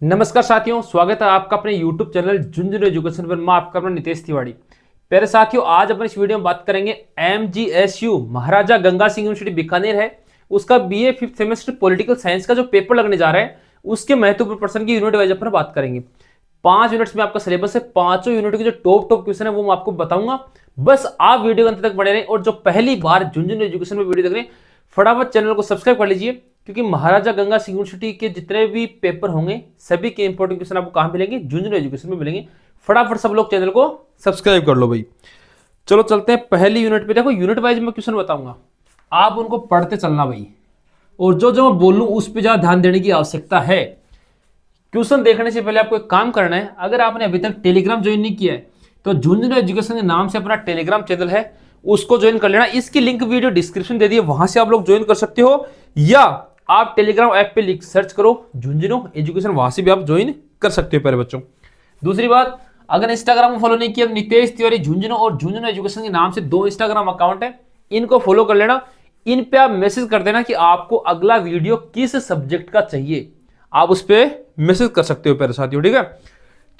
नमस्कार साथियों, स्वागत है आपका अपने YouTube चैनल झुंझुनू एजुकेशन पर। मैं आपका अपना नितेश तिवारी। प्यारे साथियों, आज अपने इस वीडियो में बात करेंगे MGSU महाराजा गंगा सिंह यूनिवर्सिटी बीकानेर है, उसका BA 5th semester political science का जो पेपर लगने जा रहा है उसके महत्वपूर्ण प्रश्न की यूनिट वाइज पर बात करेंगे। 5 यूनिट्स में आपका सिलेबस है। 5 यूनिट के जो टॉप क्वेश्चन है वो मैं आपको बताऊंगा। बस आप वीडियो के अंत तक बने रहें और जो पहली बार झुंझुनू एजुकेशन में वीडियो देख रहे हैं फटाफट चैनल को सब्सक्राइब कर लीजिए, क्योंकि महाराजा गंगा सिंह यूनिवर्सिटी के जितने भी पेपर होंगे सभी के इंपॉर्टेंट क्वेश्चन आपको कहां मिलेंगे? झुंझुनू एजुकेशन में मिलेंगे। फटाफट सब लोग चैनल को सब्सक्राइब कर लो भाई। चलो चलते हैं पहली यूनिट पे। देखो यूनिट वाइज मैं क्वेश्चन बताऊंगा, आप उनको पढ़ते चलना भाई, और जो जो मैं बोलूं उस पर ज्यादा ध्यान देने की आवश्यकता है। क्वेश्चन देखने से पहले आपको एक काम करना है, अगर आपने अभी तक टेलीग्राम ज्वाइन नहीं किया है तो झुंझुनू एजुकेशन के नाम से अपना टेलीग्राम चैनल है, उसको ज्वाइन कर लेना। इसकी लिंक वीडियो डिस्क्रिप्शन दे दी है, वहां से आप लोग ज्वाइन कर सकते हो, या आप टेलीग्राम ऐप पे लिख सर्च करो झुंझुनू एजुकेशन, वहां से भी आप ज्वाइन कर सकते हो प्यारे बच्चों। दूसरी बात, अगर इंस्टाग्राम को फॉलो नहीं किया, नितेश तिवारी झुंझुनू और झुंझुनू एजुकेशन के नाम से 2 इंस्टाग्राम अकाउंट है, इनको फॉलो कर लेना। इन पे आप मैसेज कर देना कि आपको अगला वीडियो किस सब्जेक्ट का चाहिए, आप उस पर मैसेज कर सकते हो प्यारे साथियों, ठीक है।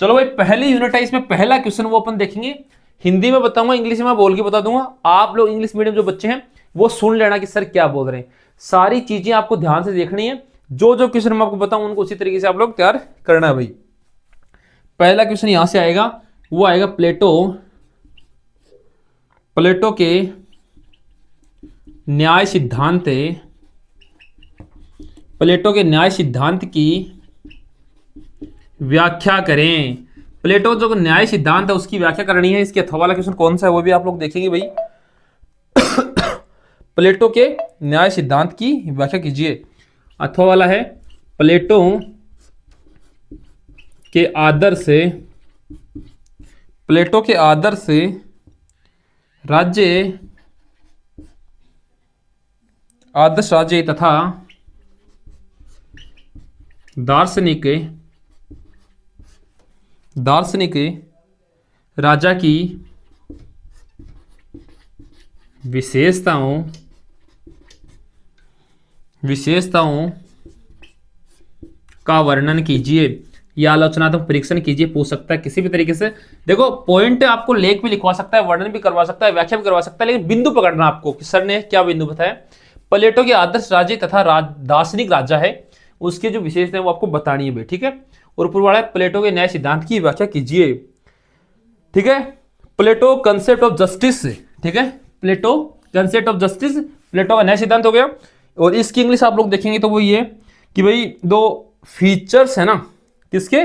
चलो भाई, पहली यूनिट है, इसमें पहला क्वेश्चन वो अपन देखेंगे। हिंदी में बताऊंगा, इंग्लिश में बोल के बता दूंगा। आप लोग इंग्लिश मीडियम जो बच्चे हैं वो सुन लेना कि सर क्या बोल रहे हैं। सारी चीजें आपको ध्यान से देखनी है, जो जो क्वेश्चन मैं आपको बताऊं उनको उसी तरीके से आप लोग तैयार करना है भाई। पहला क्वेश्चन यहां से आएगा, वो आएगा प्लेटो के न्याय सिद्धांत, प्लेटो के न्याय सिद्धांत की व्याख्या करें। प्लेटो जो न्याय सिद्धांत है उसकी व्याख्या करनी है। इसके अथवा वाला क्वेश्चन कौन सा है वो भी आप लोग देखेंगे भाई। प्लेटो के न्याय सिद्धांत की व्याख्या कीजिए। अथवा वाला है, प्लेटो के आदर्श राज्य तथा दार्शनिक राजा की विशेषताओं का वर्णन कीजिए या आलोचनात्मक परीक्षण कीजिए। पूछ सकता है किसी भी तरीके से। देखो, पॉइंट आपको लेख भी लिखवा सकता है, वर्णन भी करवा सकता है, व्याख्या भी करवा सकता है, लेकिन बिंदु पकड़ना आपको कि सर ने क्या बिंदु बताया। प्लेटो के आदर्श राज्य तथा दार्शनिक राजा है, उसके जो विशेषता है वो आपको बतानी है भाई, ठीक है। और ऊपर वाला है, प्लेटो के न्याय सिद्धांत की व्याख्या कीजिए, ठीक है। प्लेटो कंसेप्ट ऑफ जस्टिस, ठीक है, प्लेटो कंसेप्ट ऑफ जस्टिस, प्लेटो का न्याय सिद्धांत हो गया। और इसकी इंग्लिश आप लोग देखेंगे तो वो ये कि भाई 2 फीचर्स है ना, किसके?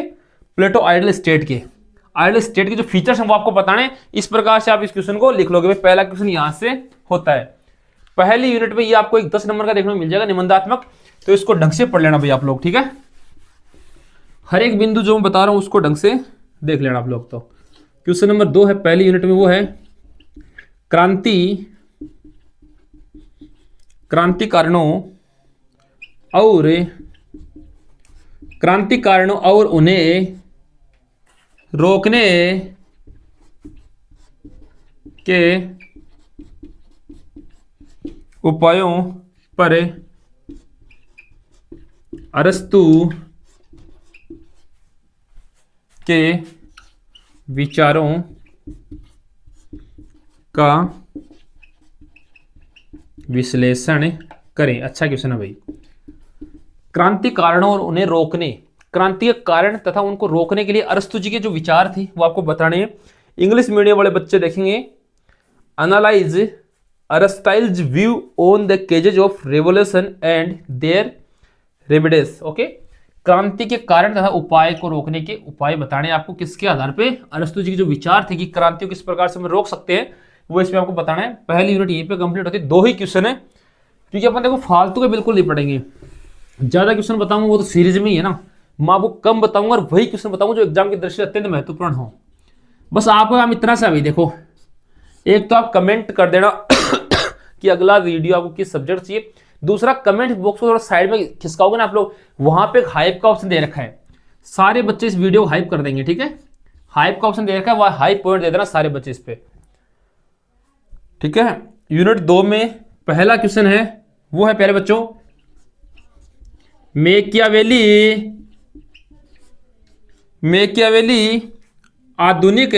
प्लेटो आइडियल स्टेट के जो फीचर्स हैं वो आपको बताने हैं। इस प्रकार से आप इस क्वेश्चन को लिख लोगे भाई। पहला क्वेश्चन यहां से होता है। पहली यूनिट में ये आपको एक 10 नंबर का देखने को मिल जाएगा, निबंधात्मक, तो इसको ढंग से पढ़ लेना भाई आप लोग, ठीक है। हर एक बिंदु जो मैं बता रहा हूं उसको ढंग से देख लेना आप लोग। तो क्वेश्चन नंबर 2 है पहली यूनिट में, वो है क्रांति कारणों और उन्हें रोकने के उपायों पर अरस्तु के विचारों का विश्लेषण करें। अच्छा क्वेश्चन है भाई। क्रांति कारणों और उन्हें रोकने, क्रांति के कारण तथा उनको रोकने के लिए अरस्तु जी के जो विचार थे वो आपको बताने हैं। इंग्लिश मीडियम वाले बच्चे देखेंगे, analyse Aristotle's view on the causes of revolution and their remedies. Okay, क्रांति के कारण तथा उपाय को रोकने के उपाय बताने आपको, किसके आधार पे? अरस्तु जी के जो विचार थे कि क्रांति को किस प्रकार से हम रोक सकते हैं, वो इसमें आपको बताना है। पहली यूनिट यहीं पे कंप्लीट होती है। 2 ही क्वेश्चन है, क्योंकि अपन देखो फालतू के बिल्कुल नहीं पढ़ेंगे। ज्यादा क्वेश्चन बताऊंगा वो तो सीरीज में ही है ना, मैं आपको कम बताऊंगा और वही क्वेश्चन बताऊंगा जो एग्जाम की दृष्टि से अत्यंत महत्वपूर्ण हो। बस आपको हम इतना सा भी देखो, एक तो आप कमेंट कर देना कि अगला वीडियो आपको किस सब्जेक्ट चाहिए। दूसरा, कमेंट बॉक्स को थोड़ा साइड में खिसकाओगे ना आप लोग, वहां पे एक हाइप का ऑप्शन दे रखा है, सारे बच्चे इस वीडियो को हाइप कर देंगे, ठीक है। हाइप का ऑप्शन दे रखा है, वह हाइप पॉइंट दे देना सारे बच्चे इस पे, ठीक है। यूनिट 2 में पहला क्वेश्चन है, वो है प्यारे बच्चों, मेकियावेली मैकियावेली आधुनिक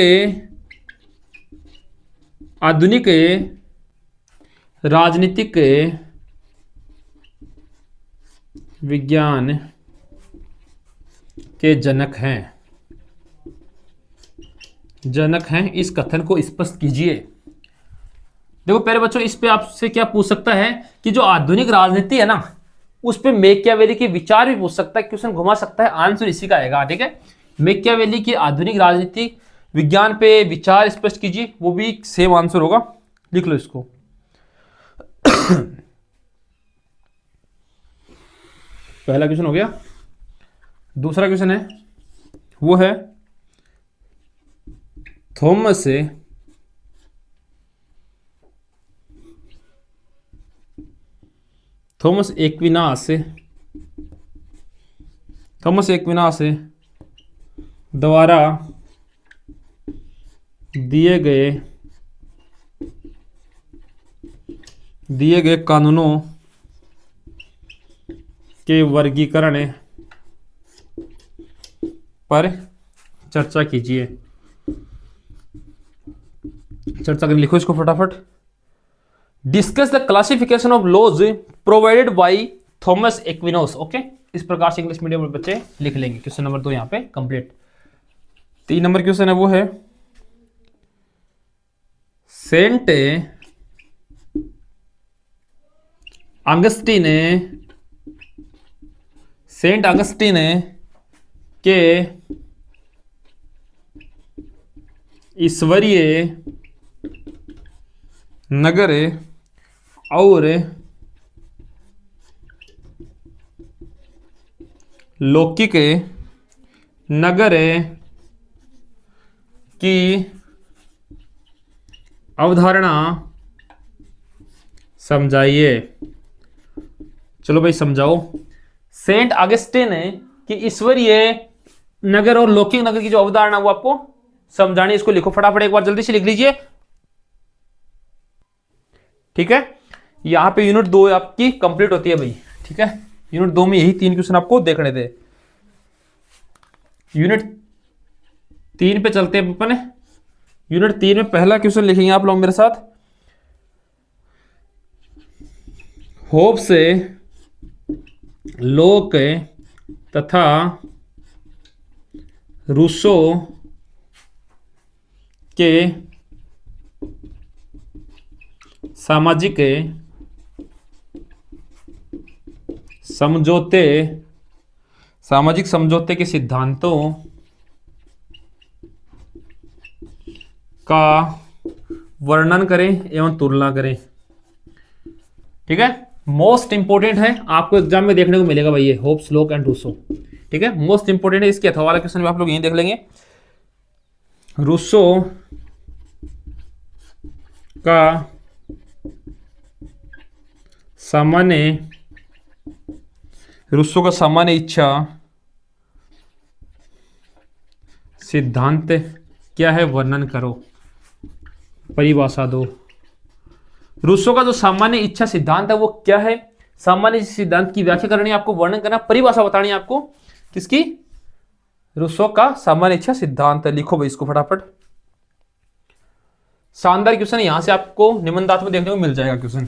राजनीतिक विज्ञान के जनक हैं। इस कथन को स्पष्ट कीजिए। देखो प्यारे बच्चों, इस पे आपसे क्या पूछ सकता है कि जो आधुनिक राजनीति है ना, उस पे मैकियावेली के विचार भी पूछ सकता है, क्वेश्चन घुमा सकता है, आंसर इसी का आएगा। ठीक है, मैकियावेली की आधुनिक राजनीति विज्ञान पे विचार स्पष्ट कीजिए, वो भी सेम आंसर होगा। लिख लो इसको। पहला क्वेश्चन हो गया। दूसरा क्वेश्चन है, वो है थॉमस एक्विनास द्वारा दिए गए कानूनों के वर्गीकरण पर चर्चा कीजिए। चर्चा कर लिखो इसको फटाफट। Discuss the classification of laws provided by Thomas Aquinas. Okay, इस प्रकार से इंग्लिश मीडियम में बच्चे लिख लेंगे। क्वेश्चन नंबर 2 यहाँ पे कंप्लीट। 3 नंबर क्वेश्चन है, वो है सेंट अगस्टीन के ईश्वरीय नगर और लौकिक नगर की अवधारणा समझाइए। चलो भाई समझाओ। सेंट अगस्टिन की ईश्वरीय नगर और लौकिक नगर की जो अवधारणा वो आपको समझानी, इसको लिखो फटाफट, एक बार जल्दी से लिख लीजिए। ठीक है, यहां पे यूनिट 2 आपकी कंप्लीट होती है भाई। ठीक है, यूनिट 2 में यही 3 क्वेश्चन आपको देखने थे। यूनिट 3 पे चलते हैं अपन। यूनिट 3 में पहला क्वेश्चन लिखेंगे आप लोग मेरे साथ। होब्स लोक तथा रूसो के सामाजिक समझौते के सिद्धांतों का वर्णन करें एवं तुलना करें। ठीक है, मोस्ट इंपोर्टेंट है, आपको एग्जाम में देखने को मिलेगा भाई ये होब्स लोक एंड रूसो। ठीक है, मोस्ट इंपोर्टेंट है। इसके अथवा वाला क्वेश्चन भी आप लोग यही देख लेंगे। रूसो का सामान्य इच्छा सिद्धांत क्या है, वर्णन करो, परिभाषा दो। रूसो का जो सामान्य इच्छा सिद्धांत है वो क्या है, सामान्य सिद्धांत की व्याख्या करनी है आपको, वर्णन करना, परिभाषा बतानी है आपको किसकी, रूसो का सामान्य इच्छा सिद्धांत है। लिखो भाई इसको फटाफट। शानदार क्वेश्चन, यहां से आपको निबंधात्मक में देखने को मिल जाएगा क्वेश्चन।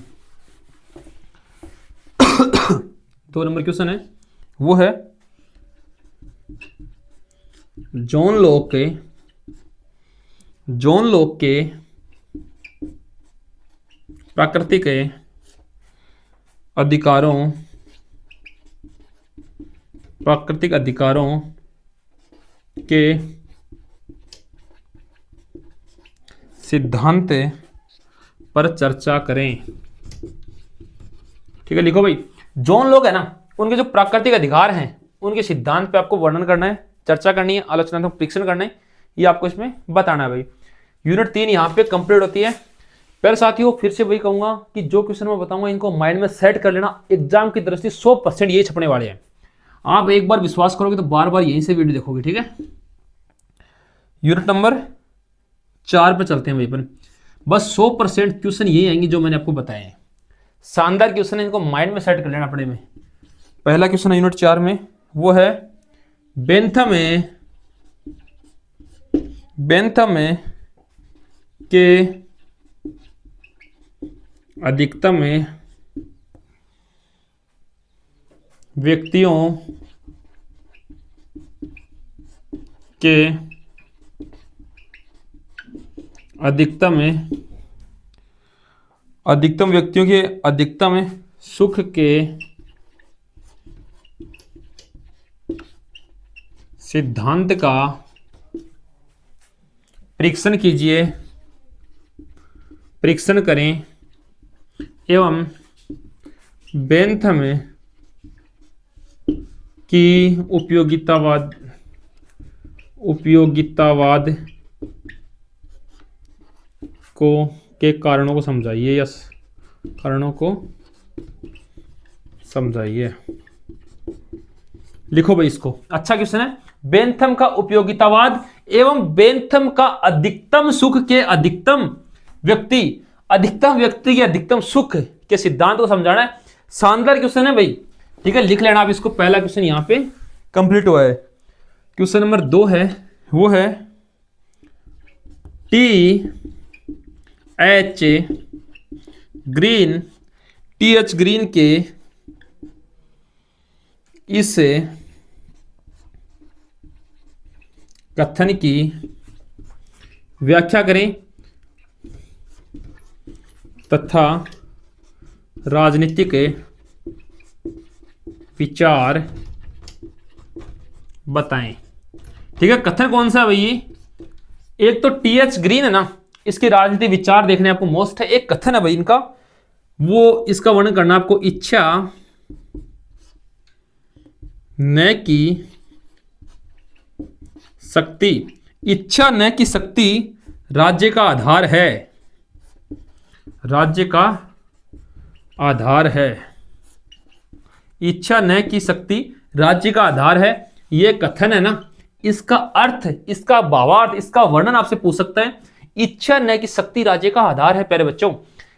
2 नंबर क्वेश्चन है, वो है जॉन लॉक के प्राकृतिक अधिकारों के सिद्धांत पर चर्चा करें। ठीक है, लिखो भाई। जॉन लॉक है ना, उनके जो प्राकृतिक अधिकार हैं उनके सिद्धांत पे आपको वर्णन करना है, चर्चा करनी है, आलोचनात्मक परीक्षण करना है, ये आपको इसमें बताना है भाई। यूनिट 3 यहाँ पे कंप्लीट होती है। फिर साथियों फिर से वही कहूंगा कि जो क्वेश्चन मैं बताऊंगा इनको माइंड में सेट कर लेना, एग्जाम की दृष्टि 100% यही छपने वाले हैं। आप एक बार विश्वास करोगे तो बार बार यहीं से वीडियो देखोगे। ठीक है, यूनिट नंबर 4 पे चलते हैं भाई अपन। बस 100% क्वेश्चन यही आएंगे जो मैंने आपको बताए हैं। शानदार क्वेश्चन है, इनको माइंड में सेट कर लेना अपने में। पहला क्वेश्चन है यूनिट 4 में, वो है बेंथम बेंथम के अधिकतम व्यक्तियों के अधिकतम व्यक्तियों के अधिकतम सुख के सिद्धांत का परीक्षण कीजिए, परीक्षण करें एवं बेंथम की उपयोगितावाद के कारणों को समझाइए, यस कारणों को समझाइए। लिखो भाई इसको। अच्छा क्वेश्चन है। बेंथम का उपयोगितावाद एवं बेंथम का अधिकतम सुख के अधिकतम व्यक्ति के अधिकतम सुख के सिद्धांत को समझाना है। शानदार क्वेश्चन है भाई, ठीक है, लिख लेना आप इसको। पहला क्वेश्चन यहां पे कंप्लीट हुआ है। क्वेश्चन नंबर 2 है, वो है टी एच ग्रीन के इस कथन की व्याख्या करें तथा राजनीतिक विचार बताएं। ठीक है, कथन कौन सा है भाई? एक तो टीएच ग्रीन है ना, इसके राजनीतिक विचार देखने आपको मोस्ट है। एक कथन है भाई इनका, वो इसका वर्णन करना आपको। इच्छा न की शक्ति, इच्छा न की शक्ति राज्य का आधार है, राज्य का आधार है। इच्छा न की शक्ति राज्य का आधार है, ये कथन है ना, इसका अर्थ, इसका भावार्थ, इसका वर्णन आपसे पूछ सकता है। इच्छा न की शक्ति राज्य का आधार है प्यारे बच्चों।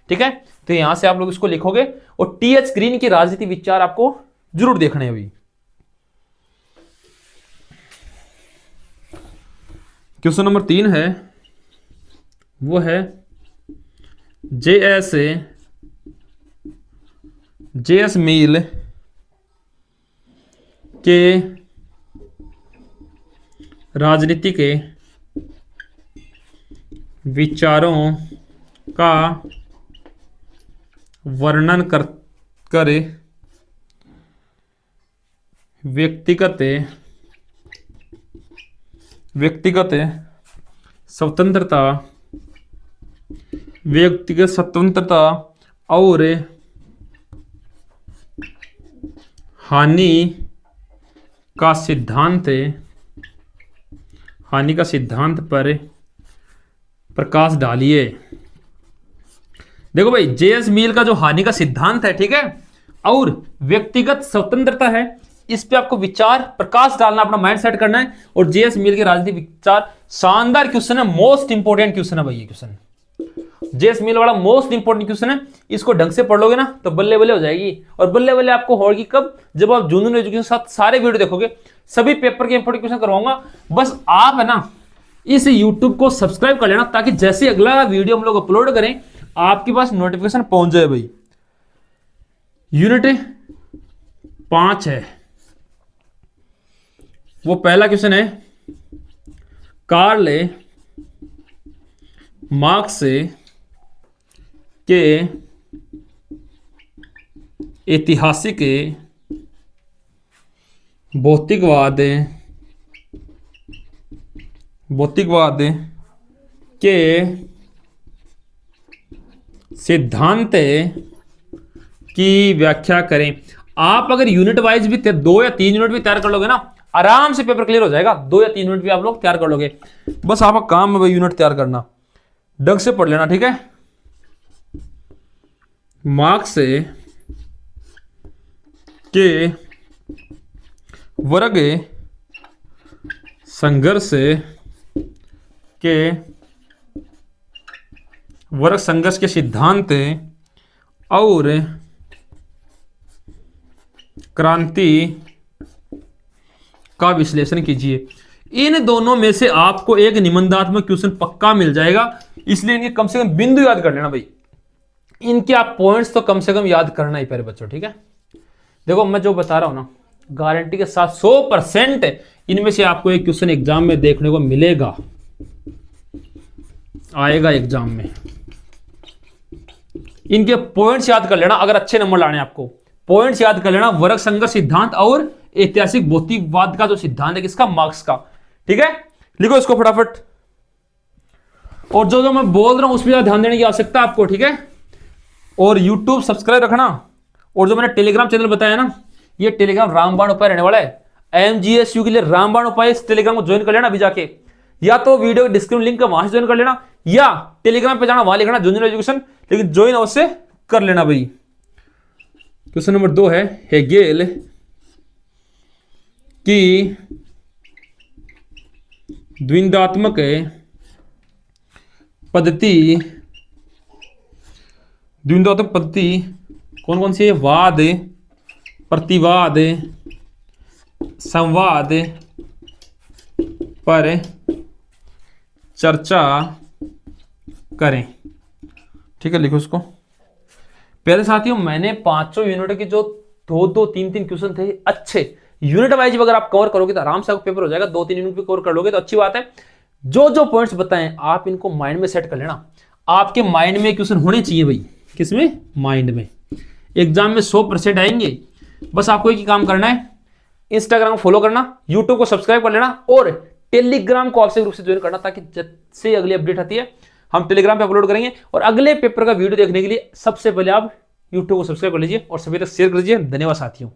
ठीक है, तो यहां से आप लोग इसको लिखोगे। और टीएच ग्रीन के राजनीतिक विचार आपको जरूर देखने हैं अभी। क्वेश्चन नंबर 3 है, वो है जेएस मिल के राजनीतिक विचारों का वर्णन करे व्यक्तिगत स्वतंत्रता और हानि का सिद्धांत पर प्रकाश डालिए। देखो भाई, जेएस मिल का जो हानि का सिद्धांत है, ठीक है, और व्यक्तिगत स्वतंत्रता है, इस पे आपको विचार प्रकाश डालना, अपना माइंड सेट करना है। और जेएस मिल के राजनीतिक विचार, शानदार क्वेश्चन है, मोस्ट इंपोर्टेंट क्वेश्चन है भाई ये क्वेश्चन। जेएस मिल वाला मोस्ट इंपोर्टेंट क्वेश्चन है, इसको ढंग से पढ़ लोगे ना तो बल्ले बल्ले हो जाएगी। और बल्ले बल्ले आपको होगी कब? जब आप जूनियर एजुकेशन साथ सारे वीडियो देखोगे, सभी पेपर के इंपोर्टेंट क्वेश्चन करवाऊंगा। बस आप है ना इस यूट्यूब को सब्सक्राइब कर लेना, ताकि जैसे अगला वीडियो हम लोग अपलोड करें आपके पास नोटिफिकेशन पहुंच जाए भाई। यूनिट 5 है, वो पहला क्वेश्चन है, कार्ल मार्क्स के ऐतिहासिक भौतिकवाद के सिद्धांत की व्याख्या करें। आप अगर यूनिट वाइज भी 2 या 3 यूनिट भी तैयार कर लोगे ना, आराम से पेपर क्लियर हो जाएगा। 2 या 3 यूनिट भी आप लोग तैयार कर लोगे। बस आपका काम है भाई यूनिट तैयार करना, ढंग से पढ़ लेना। ठीक है, मार्क्स के वर्ग संघर्ष के सिद्धांत और क्रांति का विश्लेषण कीजिए। इन दोनों में से आपको एक निबंधात्मक क्वेश्चन पक्का मिल जाएगा, इसलिए इनके कम से कम बिंदु याद कर लेना भाई। इनके आप पॉइंट्स तो कम से कम याद करना ही प्यारे बच्चों, ठीक है। देखो मैं जो बता रहा हूं ना, गारंटी के साथ 100% इनमें से आपको एक क्वेश्चन एग्जाम में देखने को मिलेगा, आएगा एग्जाम में। इनके पॉइंट्स याद कर लेना अगर अच्छे नंबर लाने आपको। पॉइंट्स याद कर लेना, वर्ग संघर्ष सिद्धांत और ऐतिहासिक भौतिकवाद का जो सिद्धांत है किसका, मार्क्स का, ठीक है। लिखो इसको फटाफट। और जो जो मैं बोल रहा हूं उस पर ध्यान देने की आवश्यकता आपको, ठीक है। और YouTube सब्सक्राइब रखना। और जो मैंने टेलीग्राम चैनल बताया ना, ये टेलीग्राम रामबाण उपाय रहने वाला है। MGSU के लिए रामबाण उपाय, इस टेलीग्राम को ज्वाइन कर लेना अभी जाके, या तो वीडियो डिस्क्रिप्शन लिंक का वहां से ज्वाइन कर लेना, या टेलीग्राम पे जाना, वहां लिखना झुंझुनू एजुकेशन, लेकिन ज्वाइन अवश्य कर लेना भाई। क्वेश्चन नंबर 2 है, हेगेल की द्वंद्वात्मक पद्धति, द्वंद्वात्मक पद्धति कौन कौन सी है, वाद, प्रतिवाद, संवाद पर चर्चा करें, ठीक है। लिखो उसको। पहले साथियों मैंने 500 यूनिट के जो 2-2, 3-3 क्वेश्चन थे अच्छे यूनिट वाइज अगर आप कवर करोगे तो आराम से आपका पेपर हो जाएगा। 2-3 यूनिट पे कवर कर लोगे तो अच्छी बात है। जो जो पॉइंट्स बताएं आप इनको माइंड में सेट कर लेना। आपके माइंड में क्वेश्चन होने चाहिए भाई, किसमें, माइंड में। एग्जाम में 100% आएंगे। बस आपको एक ही काम करना है, इंस्टाग्राम फॉलो करना, यूट्यूब को सब्सक्राइब कर लेना और टेलीग्राम को आवश्यक रूप से ज्वाइन करना, ताकि जब से अगली अपडेट आती है हम टेलीग्राम पे अपलोड करेंगे। और अगले पेपर का वीडियो देखने के लिए सबसे पहले आप यूट्यूब को सब्सक्राइब कर लीजिए और सभी तक शेयर कर लीजिए। धन्यवाद साथियों।